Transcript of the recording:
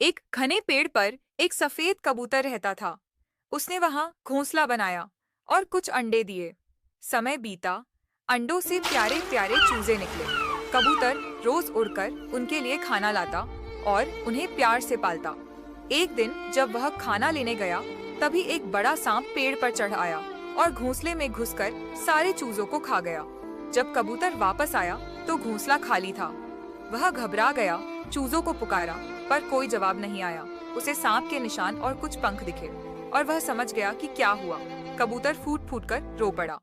एक घने पेड़ पर एक सफेद कबूतर रहता था। उसने वहां घोंसला बनाया और कुछ अंडे दिए। समय बीता, अंडों से प्यारे प्यारे चूजे निकले। कबूतर रोज उड़कर उनके लिए खाना लाता और उन्हें प्यार से पालता। एक दिन जब वह खाना लेने गया, तभी एक बड़ा सांप पेड़ पर चढ़ आया और घोंसले में घुसकर सारे चूजों को खा गया। जब कबूतर वापस आया तो घोंसला खाली था। वह घबरा गया, चूजों को पुकारा, पर कोई जवाब नहीं आया। उसे सांप के निशान और कुछ पंख दिखे और वह समझ गया कि क्या हुआ। कबूतर फूट फूट कर रो पड़ा।